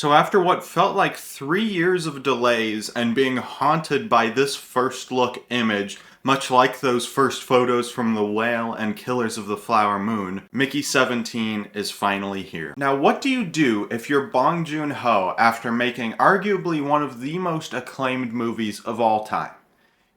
So after what felt like 3 years of delays and being haunted by this first look image, much like those first photos from The Whale and Killers of the Flower Moon, Mickey 17 is finally here. Now what do you do if you're Bong Joon-ho after making arguably one of the most acclaimed movies of all time?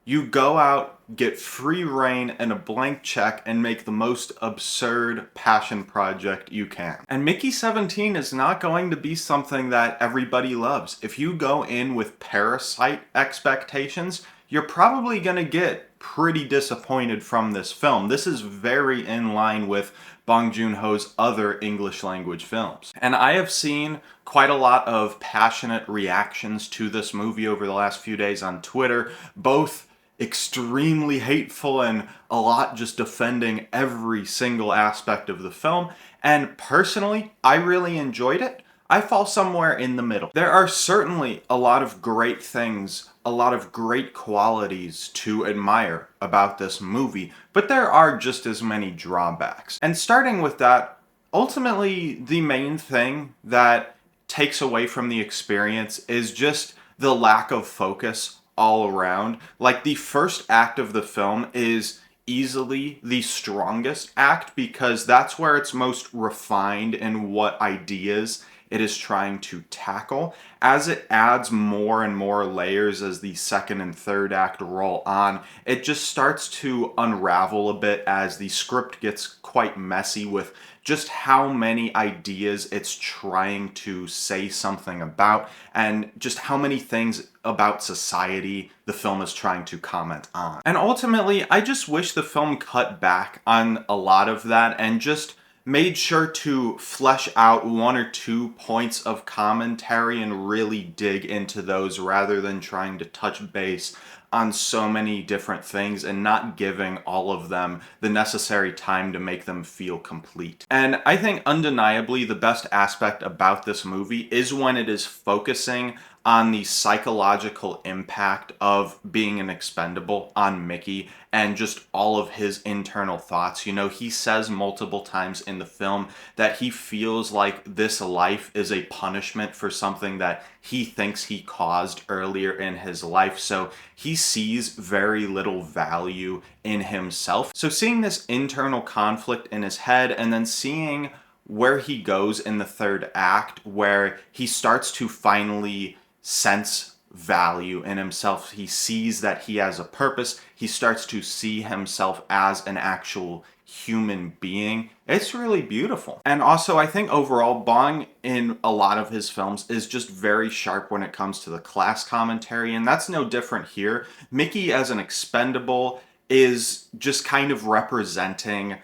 You go out, get free reign and a blank check, and make the most absurd passion project you can. And Mickey 17 is not going to be something that everybody loves. If you go in with Parasite expectations, you're probably going to get pretty disappointed from this film. This is very in line with Bong Joon-ho's other English language films. And I have seen quite a lot of passionate reactions to this movie over the last few days on Twitter, both extremely hateful and a lot just defending every single aspect of the film. And personally, I really enjoyed it. I fall somewhere in the middle. There are certainly a lot of great things, a lot of great qualities to admire about this movie, but there are just as many drawbacks. And starting with that, ultimately the main thing that takes away from the experience is just the lack of focus all around. Like, the first act of the film is easily the strongest act because that's where it's most refined in what ideas it is trying to tackle. As it adds more and more layers as the second and third act roll on, it just starts to unravel a bit as the script gets quite messy with just how many ideas it's trying to say something about, and just how many things about society the film is trying to comment on. And ultimately, I just wish the film cut back on a lot of that and just made sure to flesh out one or two points of commentary and really dig into those rather than trying to touch base on so many different things and not giving all of them the necessary time to make them feel complete. And I think undeniably the best aspect about this movie is when it is focusing on the psychological impact of being an expendable on Mickey and just all of his internal thoughts. You know, he says multiple times in the film that he feels like this life is a punishment for something that he thinks he caused earlier in his life. So he sees very little value in himself. So seeing this internal conflict in his head and then seeing where he goes in the third act, where he starts to finally sense value in himself. He sees that he has a purpose. He starts to see himself as an actual human being. It's really beautiful. And also, I think overall, Bong in a lot of his films is just very sharp when it comes to the class commentary, and that's no different here. Mickey as an expendable is just kind of representing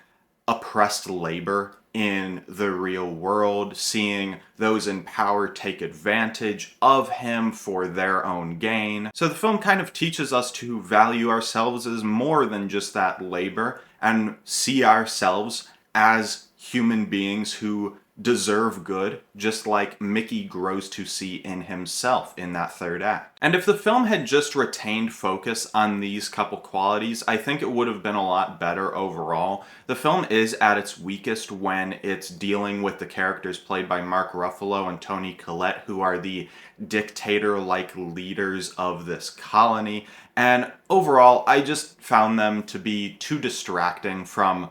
oppressed labor in the real world, seeing those in power take advantage of him for their own gain. So the film kind of teaches us to value ourselves as more than just that labor and see ourselves as human beings who deserve good, just like Mickey grows to see in himself in that third act. And if the film had just retained focus on these couple qualities, I think it would have been a lot better overall. The film is at its weakest when it's dealing with the characters played by Mark Ruffalo and Toni Collette, who are the dictator-like leaders of this colony. And overall, I just found them to be too distracting from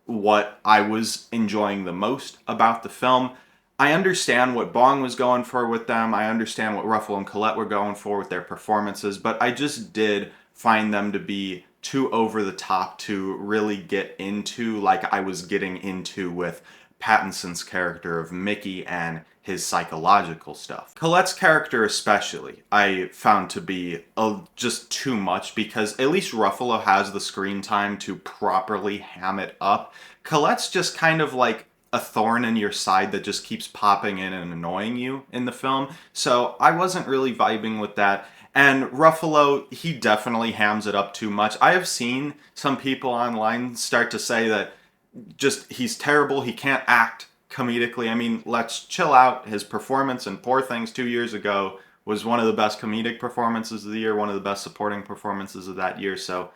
what I was enjoying the most about the film. I understand what Bong was going for with them. I understand what Ruffalo and Collette were going for with their performances, but I just did find them to be too over the top to really get into like I was getting into with Pattinson's character of Mickey and his psychological stuff. Colette's character especially, I found to be just too much because at least Ruffalo has the screen time to properly ham it up. Colette's just kind of like a thorn in your side that just keeps popping in and annoying you in the film, so I wasn't really vibing with that. And Ruffalo, he definitely hams it up too much. I have seen some people online start to say that just he's terrible, he can't act comedically. I mean, let's chill out. His performance in Poor Things 2 years ago was one of the best comedic performances of the year, one of the best supporting performances of that year, so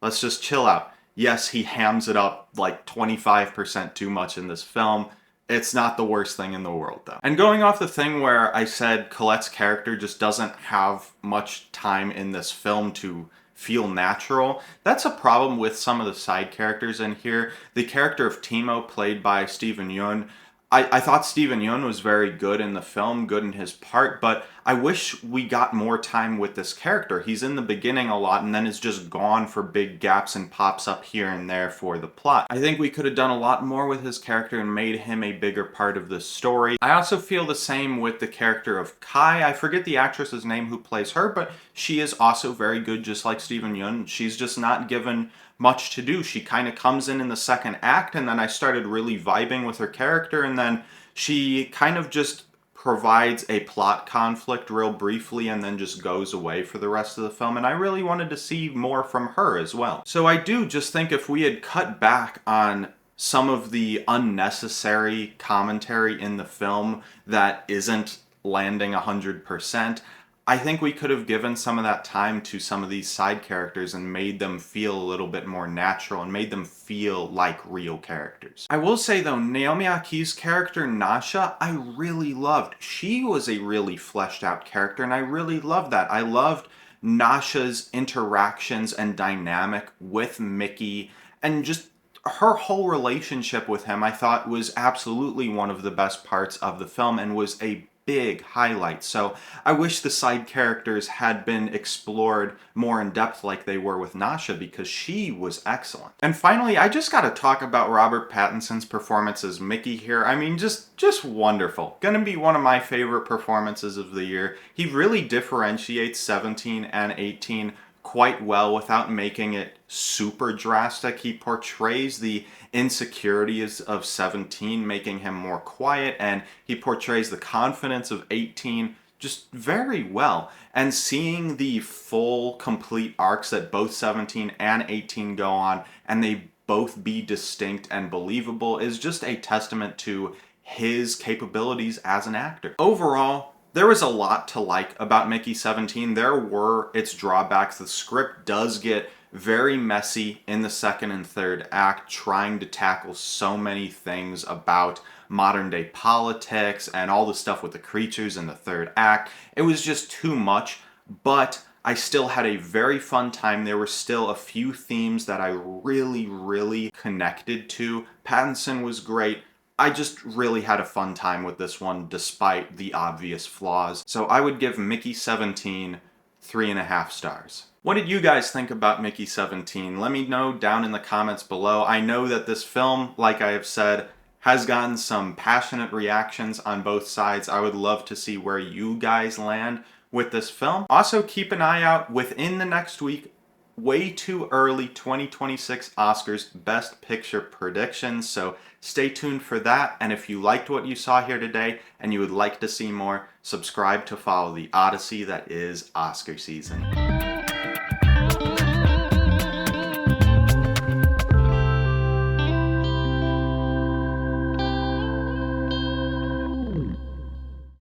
let's just chill out. Yes, he hams it up like 25% too much in this film. It's not the worst thing in the world, though. And going off the thing where I said Colette's character just doesn't have much time in this film to feel natural, that's a problem with some of the side characters in here. The character of Timo, played by Steven Yeun, I thought Steven Yeun was very good in the film, good in his part, but I wish we got more time with this character. He's in the beginning a lot and then is just gone for big gaps and pops up here and there for the plot. I think we could have done a lot more with his character and made him a bigger part of the story. I also feel the same with the character of Kai. I forget the actress's name who plays her, but she is also very good, just like Steven Yeun. She's just not given much to do. She kind of comes in the second act, and then I started really vibing with her character, and then she kind of just provides a plot conflict real briefly and then just goes away for the rest of the film, and I really wanted to see more from her as well. So I do just think if we had cut back on some of the unnecessary commentary in the film that isn't landing 100%, I think we could have given some of that time to some of these side characters and made them feel a little bit more natural and made them feel like real characters. I will say though, Naomi Aki's character Nasha, I really loved. She was a really fleshed out character and I really loved that. I loved Nasha's interactions and dynamic with Mickey, and just her whole relationship with him I thought was absolutely one of the best parts of the film and was a big highlight. So I wish the side characters had been explored more in depth like they were with Nasha, because she was excellent. And finally, I just gotta talk about Robert Pattinson's performance as Mickey here. I mean, just wonderful. Gonna be one of my favorite performances of the year. He really differentiates 17 and 18 quite well without making it super drastic. He portrays the insecurities of 17, making him more quiet, and he portrays the confidence of 18 just very well. And seeing the full, complete arcs that both 17 and 18 go on, and they both be distinct and believable, is just a testament to his capabilities as an actor. Overall, there was a lot to like about Mickey 17. There were its drawbacks. The script does get very messy in the second and third act, trying to tackle so many things about modern day politics and all the stuff with the creatures in the third act. It was just too much, but I still had a very fun time. There were still a few themes that I really connected to. Pattinson was great. I just really had a fun time with this one despite the obvious flaws. So I would give Mickey 17 3.5 stars. What did you guys think about Mickey 17? Let me know down in the comments below. I know that this film, like I have said, has gotten some passionate reactions on both sides. I would love to see where you guys land with this film. Also, keep an eye out within the next week. Way too early 2026 Oscars Best Picture predictions, so stay tuned for that. And if you liked what you saw here today and you would like to see more, subscribe to follow the odyssey that is Oscar season.